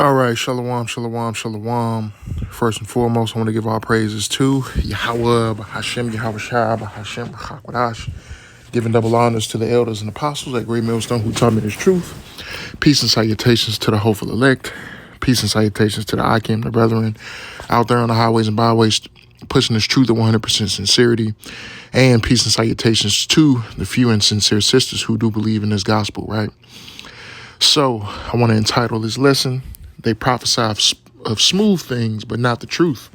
All right, shalom, shalom, shalom. First and foremost, I want to give all praises to Yahweh, Hashem, Yahweh Shai, Hashem, Chakwadash, giving double honors to the elders and apostles at Great Millstone who taught me this truth. Peace and salutations to the hopeful elect. Peace and salutations to the Akim, the brethren, out there on the highways and byways, pushing this truth with 100% sincerity. And peace and salutations to the few and sincere sisters who do believe in this gospel, right? So I want to entitle this lesson, They Prophesy of Smooth Things, but Not the Truth.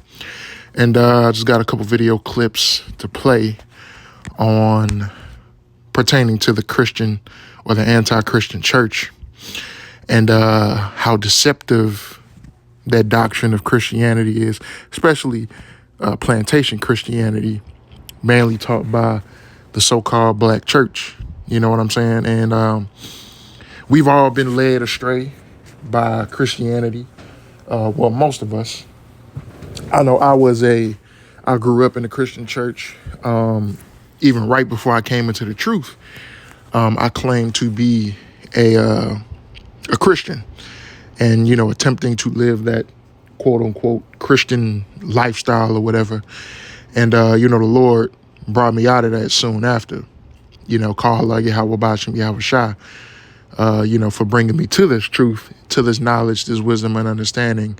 And I just got a couple video clips to play on pertaining to the Christian or the anti-Christian church and how deceptive that doctrine of Christianity is, especially plantation Christianity, mainly taught by the so-called black church. You know what I'm saying? And we've all been led astray by Christianity. Well, most of us. I know I grew up in the Christian church. Even right before I came into the truth, I claimed to be a Christian and, attempting to live that quote unquote Christian lifestyle or whatever. And, the Lord brought me out of that soon after, call Yahweh Bashem, Yahweh Shai. For bringing me to this truth, to this knowledge, this wisdom and understanding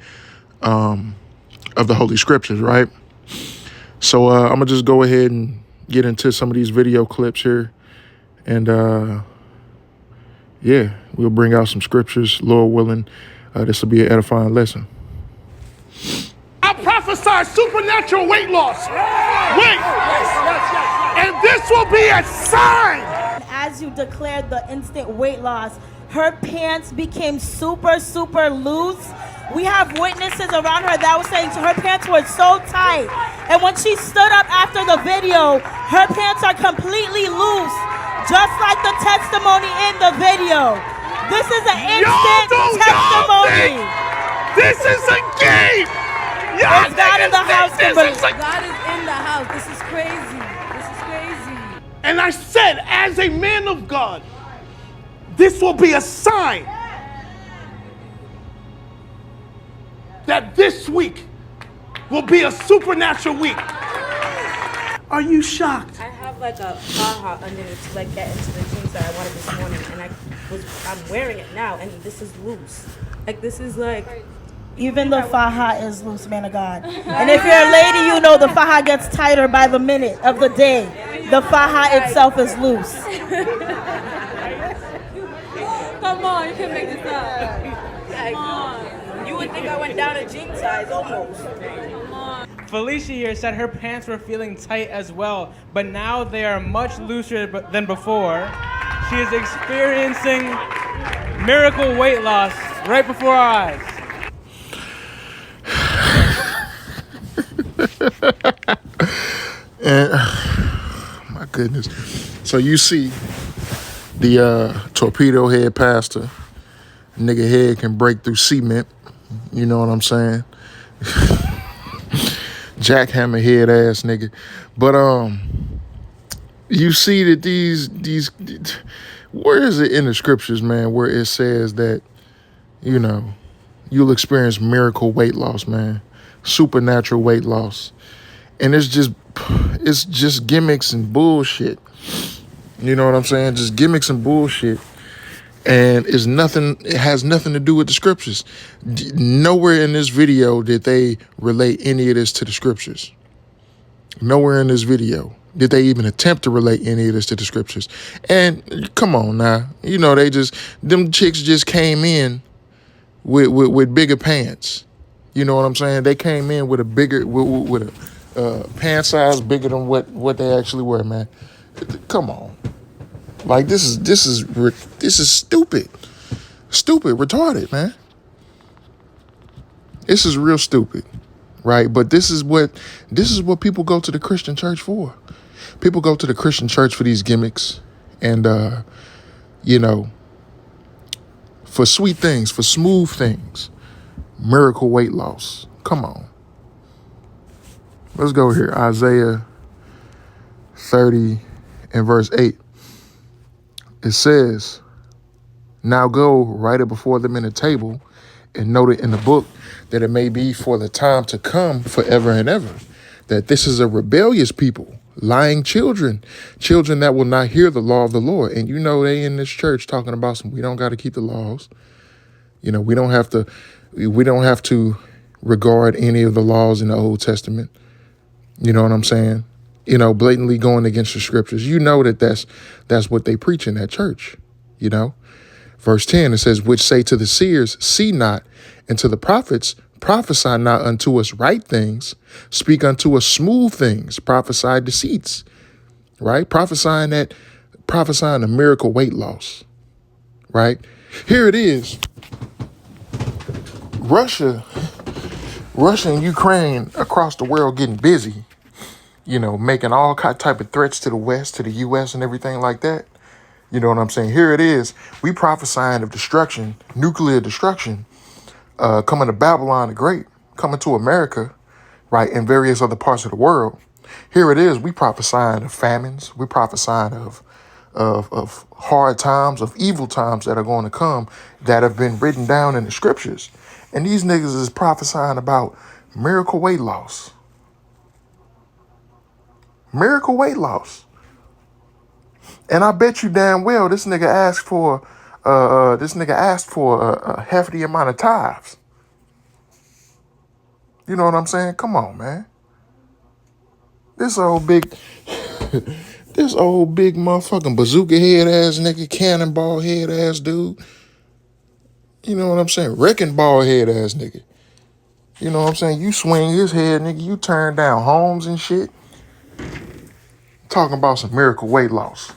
of the Holy Scriptures, right? So I'm going to just go ahead and get into some of these video clips here. And, we'll bring out some scriptures, Lord willing. This will be an edifying lesson. I prophesy supernatural weight loss. Wait. And this will be a sign. As you declared the instant weight loss, her pants became super loose. We have witnesses around her that was saying her pants were so tight. And when she stood up after the video, her pants are completely loose, just like the testimony in the video. This is an instant testimony. This is a game. Is God in the house? God is in the house. This is crazy. This is crazy. And I said, as a man of God, this will be a sign that this week will be a supernatural week. Are you shocked? I have like a faja underneath to like get into the jeans that I wanted this morning, and I'm wearing it now, and this is loose. Like this is like. Even the faja is loose, man of God. And if you're a lady, you know the faja gets tighter by the minute of the day. The faja itself is loose. Come on, you can make this up. Come on. You would think I went down a jean size almost. Come on. Felicia here said her pants were feeling tight as well, but now they are much looser than before. She is experiencing miracle weight loss right before our eyes. And my goodness. So you see the torpedo head pastor, nigga head can break through cement. You know what I'm saying? Jackhammer head ass nigga. But you see that these where is it in the scriptures, man, where it says that, you'll experience miracle weight loss, man. Supernatural weight loss. And it's just gimmicks and bullshit. You know what I'm saying? Just gimmicks and bullshit. And it has nothing to do with the scriptures. Nowhere in this video did they relate any of this to the scriptures. Nowhere in this video did they even attempt to relate any of this to the scriptures. And come on now. Them chicks just came in with bigger pants. You know what I'm saying? They came in with a pant size bigger than what they actually were, man. Come on. Like this is stupid. Stupid, retarded, man. This is real stupid. Right? But this is what people go to the Christian church for. People go to the Christian church for these gimmicks and for sweet things, for smooth things. Miracle weight loss. Come on. Let's go here. Isaiah 30 and verse 8. It says, "Now go, write it before them in a table, and noted in the book that it may be for the time to come forever and ever, that this is a rebellious people, lying children that will not hear the law of the Lord. And you know, they in this church talking about we don't got to keep the laws. You know, we don't have to regard any of the laws in the Old Testament. You know what I'm saying? You know, blatantly going against the scriptures. You know that's what they preach in that church, you know? Verse 10, it says, which say to the seers, see not, and to the prophets, prophesy not unto us right things, speak unto us smooth things, prophesy deceits, right? Prophesying a miracle weight loss, right? Here it is. Russia and Ukraine across the world getting busy, you know, making all type of threats to the West, to the U.S. and everything like that. You know what I'm saying? Here it is. We prophesying of destruction, nuclear destruction, coming to Babylon the Great, coming to America, right, and various other parts of the world. Here it is. We prophesying of famines. We prophesying of hard times, of evil times that are going to come that have been written down in the scriptures. And these niggas is prophesying about miracle weight loss. Miracle weight loss. And I bet you damn well this nigga asked for a hefty amount of tithes. You know what I'm saying? Come on, man. This old big motherfucking bazooka head ass nigga, cannonball head ass dude. You know what I'm saying? Wrecking ball head ass nigga. You know what I'm saying? You swing his head, nigga. You turn down homes and shit. Talking about some miracle weight loss.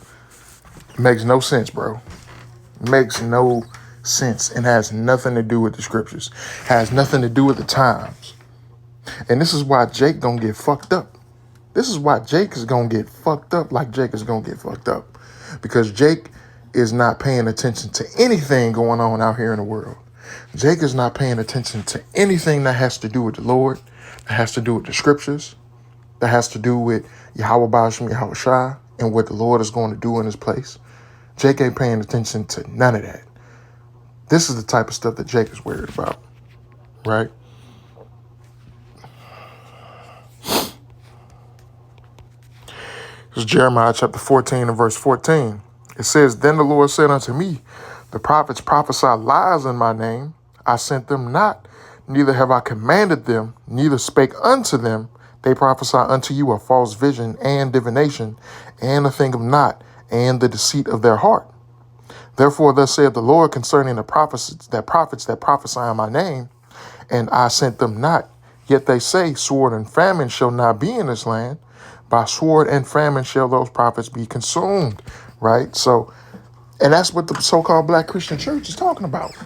Makes no sense, bro. Makes no sense and has nothing to do with the scriptures. Has nothing to do with the times. And this is why Jake gonna get fucked up. This is why Jake is gonna get fucked up like Jake is gonna get fucked up. Because Jake is not paying attention to anything going on out here in the world. Jake is not paying attention to anything that has to do with the Lord, that has to do with the scriptures, that has to do with Yahweh Ba'ashem Yahweh Shai and what the Lord is going to do in his place. Jake ain't paying attention to none of that. This is the type of stuff that Jake is worried about, right? This is Jeremiah chapter 14 and verse 14. It says, then the Lord said unto me, the prophets prophesy lies in my name. I sent them not, neither have I commanded them, neither spake unto them. They prophesy unto you a false vision and divination, and a thing of naught, and the deceit of their heart. Therefore thus saith the Lord concerning the prophets that prophesy in my name, and I sent them not. Yet they say, sword and famine shall not be in this land. By sword and famine shall those prophets be consumed. Right? So, and that's what the so-called Black Christian church is talking about.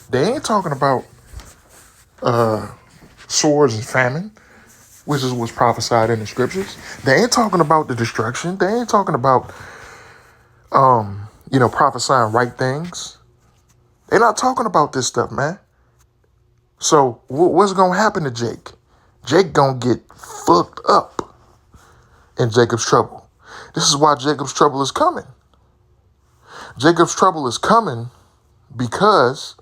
They ain't talking about swords and famine, which is what's prophesied in the scriptures. They ain't talking about the destruction. They ain't talking about, prophesying right things. They're not talking about this stuff, man. So what's going to happen to Jake? Jake going to get fucked up in Jacob's trouble. This is why Jacob's trouble is coming. Jacob's trouble is coming because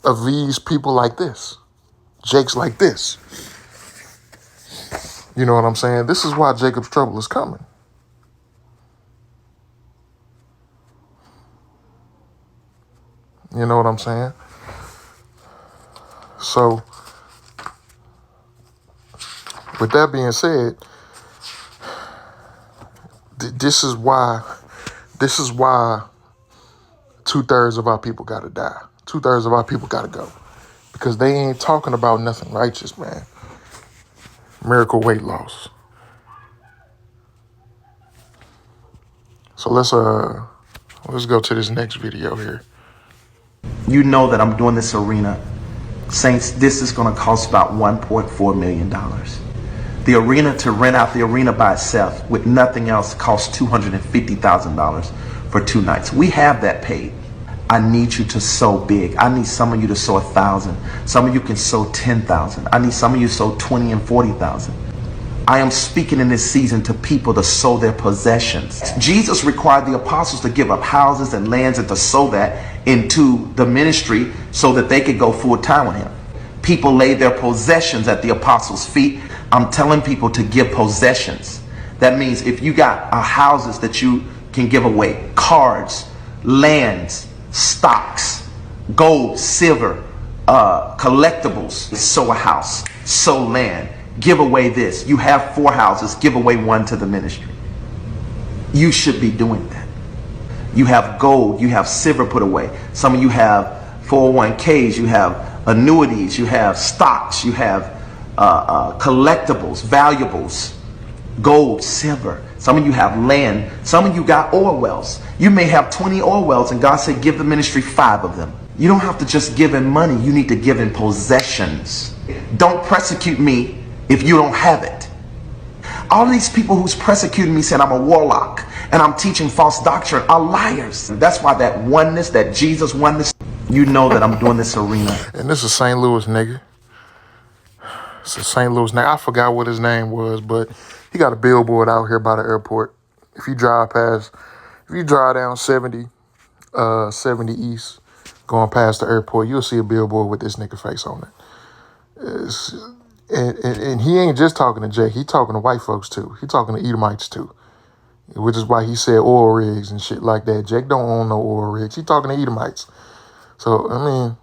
of these people like this. Jake's like this. You know what I'm saying? This is why Jacob's trouble is coming. You know what I'm saying? So, with that being said, this is why 2/3 of our people gotta die. 2/3 of our people gotta go. Because they ain't talking about nothing righteous, man. Miracle weight loss. So let's go to this next video here. You know that I'm doing this arena. Saints, this is going to cost about $1.4 million. The arena, to rent out the arena by itself with nothing else, costs $250,000 for 2 nights. We have that paid. I need you to sow big. I need some of you to sow 1,000. Some of you can sow 10,000. I need some of you to sow 20 and 40,000. I am speaking in this season to people to sow their possessions. Jesus required the apostles to give up houses and lands and to sow that into the ministry so that they could go full time with him. People laid their possessions at the apostles' feet. I'm telling people to give possessions. That means if you got houses that you can give away, cars, lands, stocks, gold, silver, collectibles, sow a house, sow land, give away this. You have 4 houses, give away 1 to the ministry. You should be doing that. You have gold, you have silver put away. Some of you have 401ks, you have annuities, you have stocks, you have collectibles, valuables, gold, silver. Some of you have land. Some of you got oil wells. You may have 20 oil wells, and God said give the ministry 5 of them. You don't have to just give in money. You need to give in possessions. Don't persecute me if you don't have it. All of these people who's persecuting me saying I'm a warlock and I'm teaching false doctrine are liars. That's why that oneness, that Jesus oneness, you know that I'm doing this arena. And this is St. Louis nigga. It's a St. Louis nigga. I forgot what his name was, but he got a billboard out here by the airport. If you drive down 70 East, going past the airport, you'll see a billboard with this nigga face on it. And he ain't just talking to Jake. He talking to white folks too. He talking to Edomites too, which is why he said oil rigs and shit like that. Jake don't own no oil rigs. He talking to Edomites. So I mean,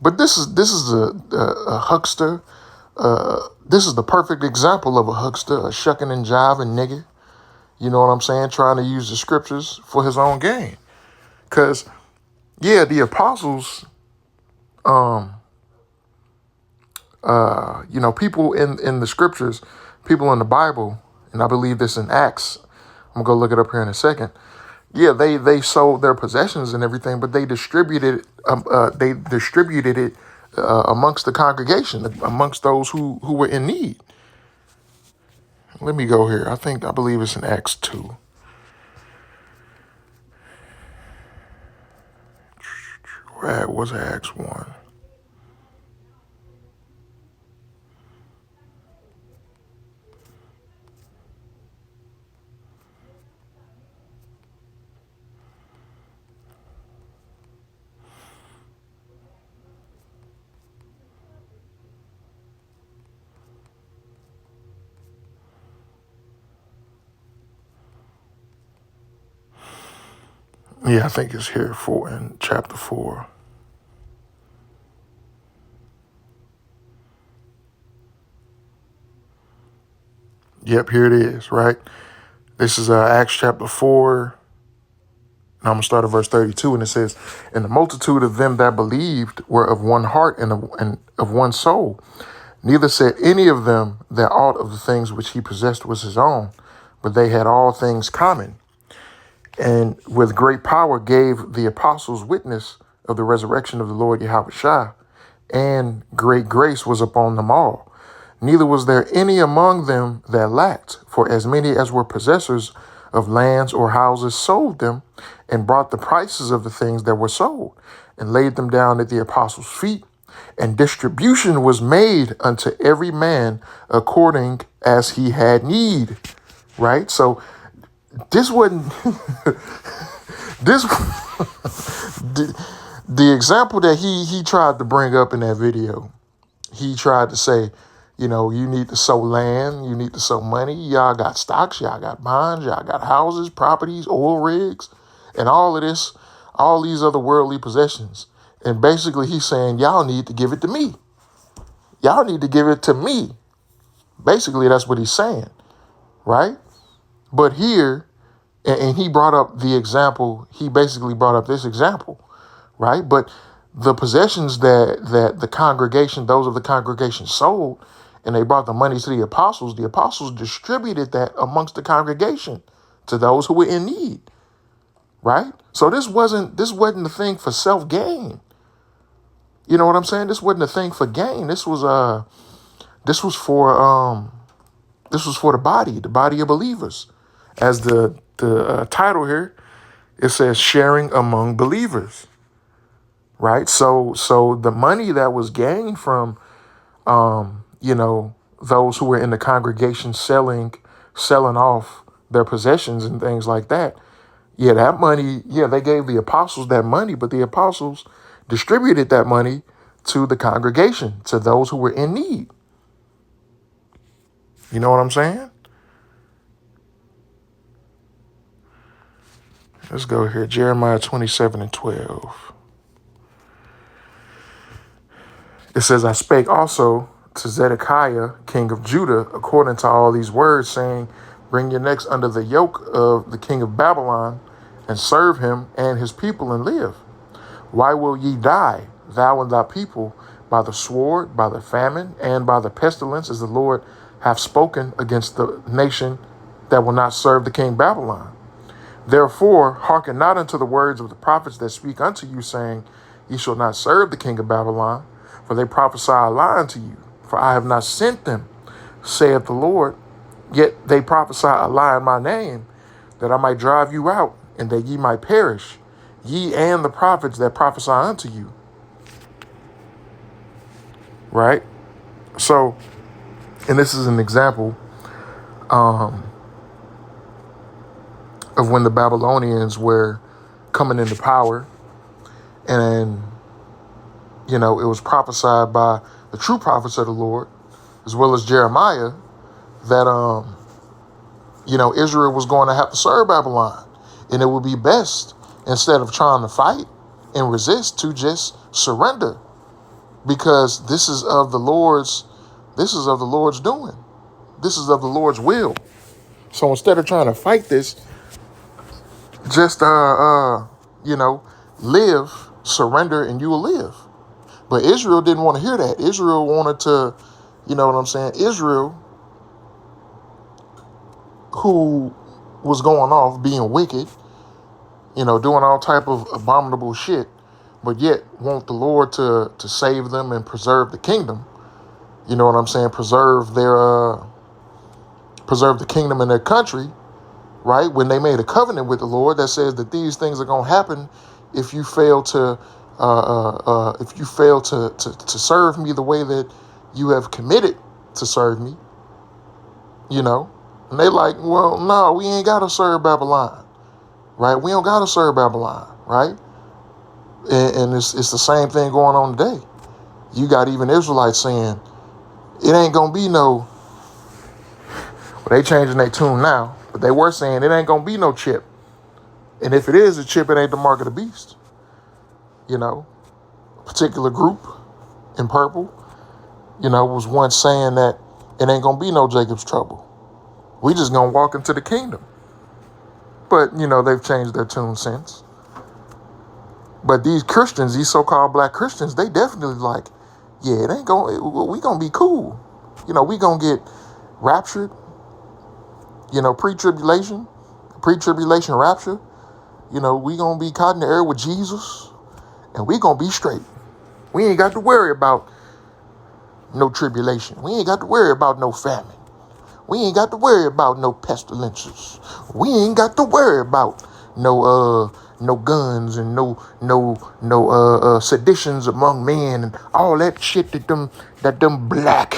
but this is a huckster. This is the perfect example of a huckster, a shucking and jiving nigga. You know what I'm saying? Trying to use the scriptures for his own gain. Cause yeah, the apostles, people in the scriptures, people in the Bible, and I believe this in Acts. I'm gonna go look it up here in a second. Yeah, they sold their possessions and everything, but they distributed it amongst the congregation, amongst those who were in need. Let me go here. I believe it's in Acts 2. Where was Acts 1? Yeah, I think it's here in chapter 4. Yep, here it is, right? This is Acts chapter 4. And I'm going to start at verse 32, and it says, "And the multitude of them that believed were of one heart and of one soul. Neither said any of them that aught of the things which he possessed was his own, but they had all things common. And with great power gave the apostles witness of the resurrection of the Lord Yahushua, and great grace was upon them all. Neither was there any among them that lacked, for as many as were possessors of lands or houses sold them, and brought the prices of the things that were sold, and laid them down at the apostles' feet. And distribution was made unto every man according as he had need." Right? So this wasn't this the example that he tried to bring up in that video. He tried to say, you need to sow land, you need to sow money, y'all got stocks, y'all got bonds, y'all got houses, properties, oil rigs, and all of this, all these other worldly possessions. And basically he's saying, y'all need to give it to me. Y'all need to give it to me. Basically, that's what he's saying, right? But here, and he brought up the example, he basically brought up this example, right? But the possessions that the congregation, those of the congregation sold, and they brought the money to the apostles distributed that amongst the congregation to those who were in need, right? So this wasn't the thing for self-gain. You know what I'm saying? This wasn't a thing for gain. This was for the body of believers. As the title here, it says sharing among believers, right? So the money that was gained from, those who were in the congregation selling off their possessions and things like that. Yeah, that money, yeah, they gave the apostles that money, but the apostles distributed that money to the congregation, to those who were in need. You know what I'm saying? Let's go here. Jeremiah 27:12. It says, I spake also to Zedekiah, king of Judah, according to all these words, saying, bring your necks under the yoke of the king of Babylon, and serve him and his people, and live. Why will ye die, thou and thy people, by the sword, by the famine, and by the pestilence, as the Lord hath spoken against the nation that will not serve the king Babylon? Therefore, hearken not unto the words of the prophets that speak unto you, saying, ye shall not serve the king of Babylon, for they prophesy a lie unto you. For I have not sent them, saith the Lord. Yet they prophesy a lie in my name, that I might drive you out, and that ye might perish, ye and the prophets that prophesy unto you. Right? So, and this is an example of when the Babylonians were coming into power, and it was prophesied by the true prophets of the Lord, as well as Jeremiah, that Israel was going to have to serve Babylon, and it would be best, instead of trying to fight and resist, to just surrender, because this is of the Lord's doing. This is of the Lord's will. So instead of trying to fight this, just live, surrender, and you will live. But Israel didn't want to hear that. Israel wanted to, Israel, who was going off being wicked, doing all type of abominable shit, but yet want the Lord to save them and preserve the kingdom. You know what I'm saying? Preserve the kingdom in their country, right? When they made a covenant with the Lord that says that these things are going to happen if you fail to serve me the way that you have committed to serve me, and they like, well, no, we ain't got to serve Babylon, right? We don't got to serve Babylon, right? And it's the same thing going on today. You got even Israelites saying, it ain't going to be no, well, they changing their tune now, but they were saying it ain't going to be no chip. And if it is a chip, it ain't the mark of the beast. A particular group in purple, was once saying that it ain't going to be no Jacob's trouble. We just going to walk into the kingdom. But, they've changed their tune since. But these Christians, these so-called black Christians, they definitely like, yeah, it ain't going, we going to be cool. We going to get raptured, pre-tribulation rapture. We going to be caught in the air with Jesus, and we going to be straight. We ain't got to worry about no tribulation. We ain't got to worry about no famine. We ain't got to worry about no pestilences. We ain't got to worry about no guns and no seditions among men and all that shit that them black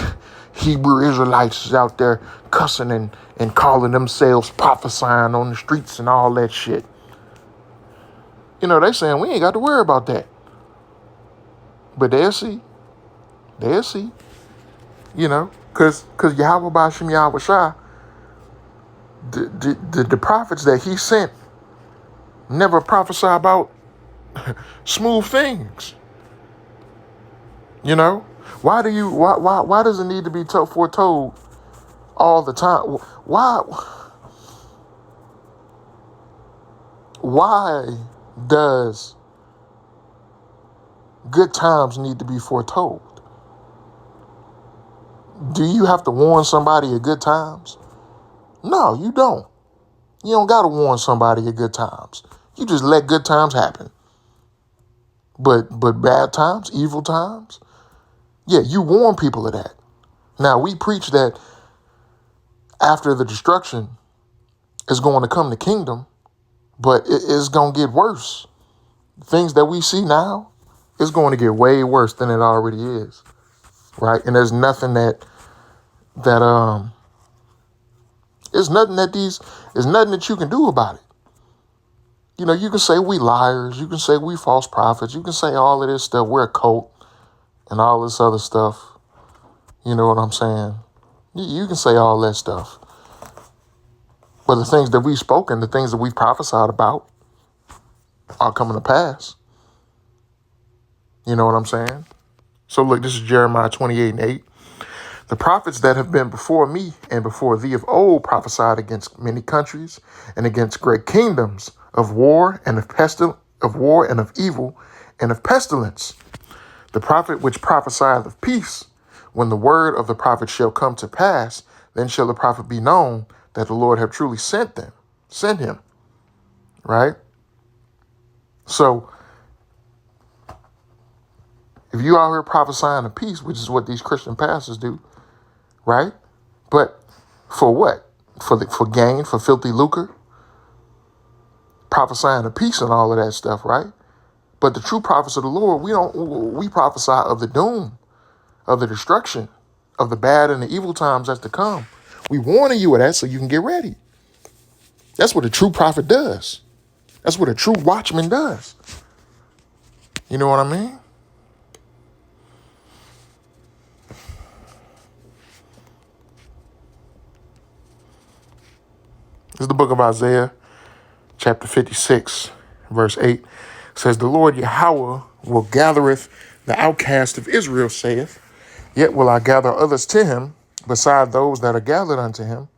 Hebrew Israelites is out there cussing and calling themselves prophesying on the streets and all that shit. They saying we ain't got to worry about that. But they'll see. Because Yahweh Ba'ashem Yahweh Shah, the prophets that he sent never prophesy about smooth things. Why does it need to be foretold all the time? Why does good times need to be foretold? Do you have to warn somebody of good times? No, you don't. You don't got to warn somebody of good times. You just let good times happen. But bad times, evil times, yeah, you warn people of that. Now, we preach that after the destruction is going to come the kingdom, but it's going to get worse. Things that we see now, it's going to get way worse than it already is, right? And there's nothing that that there's nothing that you can do about it. You know, you can say we liars, you can say we false prophets, you can say all of this stuff, we're a cult and all this other stuff. You know what I'm saying? You can say all that stuff. But the things that we've spoken, the things that we've prophesied about are coming to pass. You know what I'm saying? So look, this is Jeremiah 28:8. The prophets that have been before me and before thee of old prophesied against many countries and against great kingdoms of war and of evil and of pestilence. The prophet which prophesieth of peace, when the word of the prophet shall come to pass, then shall the prophet be known that the Lord have truly sent him. Right? So if you out here prophesying of peace, which is what these Christian pastors do, right? But for what? For gain, for filthy lucre, prophesying of peace and all of that stuff, right? But the true prophets of the Lord, we prophesy of the doom, of the destruction, of the bad and the evil times that's to come. We warning you of that so you can get ready. That's what a true prophet does. That's what a true watchman does. You know what I mean? This is the book of Isaiah, chapter 56, verse 8. It says, the Lord Yahweh will gathereth the outcast of Israel, saith, yet will I gather others to him, beside those that are gathered unto him.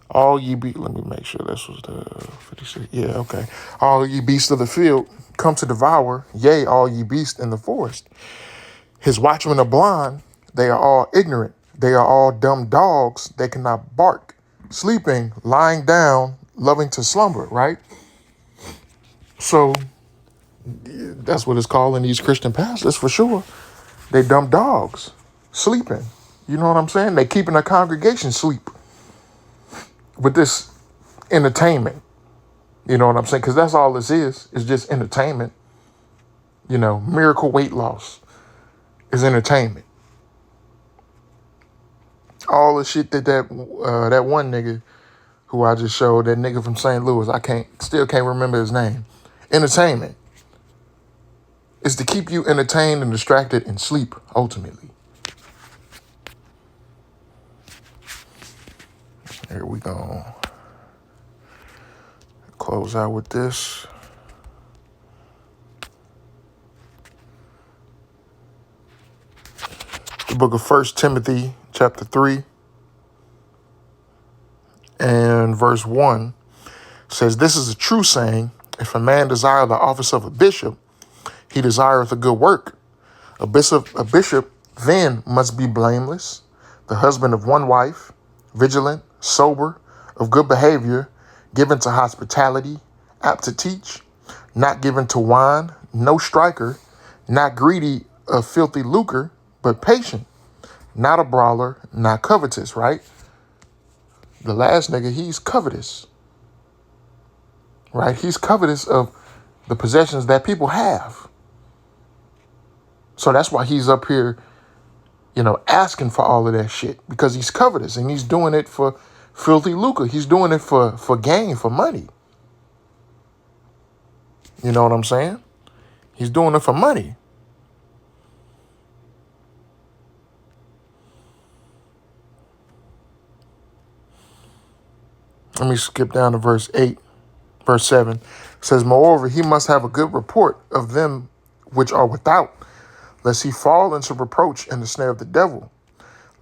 All ye let me make sure this was the 56. Yeah, okay. All ye beasts of the field come to devour, yea, all ye beasts in the forest. His watchmen are blind, they are all ignorant, they are all dumb dogs, they cannot bark. Sleeping, lying down, loving to slumber, right? So that's what it's calling these Christian pastors for sure. They dumb dogs, sleeping. You know what I'm saying? They keeping a congregation sleep with this entertainment. You know what I'm saying? Because that's all this is just entertainment. You know, miracle weight loss is entertainment. All the shit that one nigga who I just showed, that nigga from St. Louis, still can't remember his name. Entertainment is to keep you entertained and distracted and sleep, ultimately. Here we go. Close out with this. The book of 1 Timothy, chapter 3, and verse 1 says, this is a true saying, if a man desire the office of a bishop, he desireth a good work. A bishop then must be blameless, the husband of one wife, vigilant, sober, of good behavior, given to hospitality, apt to teach, not given to wine, no striker, not greedy of filthy lucre, but patient, not a brawler, not covetous, right? The last nigga, he's covetous, right? He's covetous of the possessions that people have. So that's why he's up here, you know, asking for all of that shit, because he's covetous and he's doing it for filthy lucre. He's doing it for gain, for money. You know what I'm saying? He's doing it for money. Let me skip down to verse 8. Verse 7 says, moreover, he must have a good report of them which are without, lest he fall into reproach and the snare of the devil.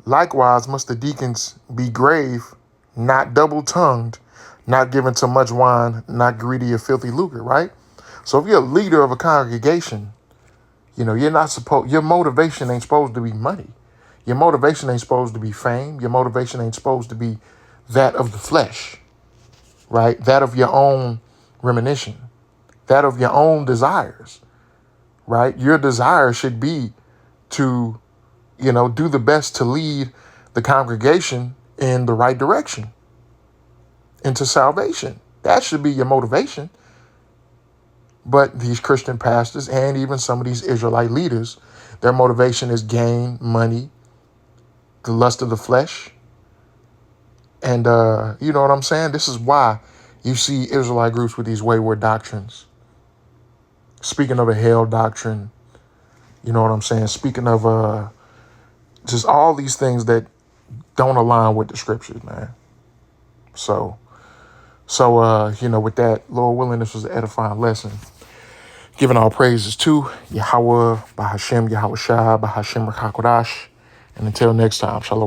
Likewise must the deacons be grave, not double-tongued, not given to much wine, not greedy of filthy lucre, right? So if you're a leader of a congregation, you know, your motivation ain't supposed to be money. Your motivation ain't supposed to be fame. Your motivation ain't supposed to be that of the flesh, right? That of your own remission, that of your own desires, right? Your desire should be to, you know, do the best to lead the congregation in the right direction, into salvation. That should be your motivation. But these Christian pastors and even some of these Israelite leaders, their motivation is gain, money, the lust of the flesh, And you know what I'm saying? This is why you see Israelite groups with these wayward doctrines. Speaking of a hell doctrine, you know what I'm saying? Speaking of just all these things that don't align with the scriptures, man. So you know, with that, Lord willing, this was an edifying lesson. Giving all praises to Yahweh, Bahashem, Yahweh Shai, Bahashem Rakakodash. And until next time, Shalom.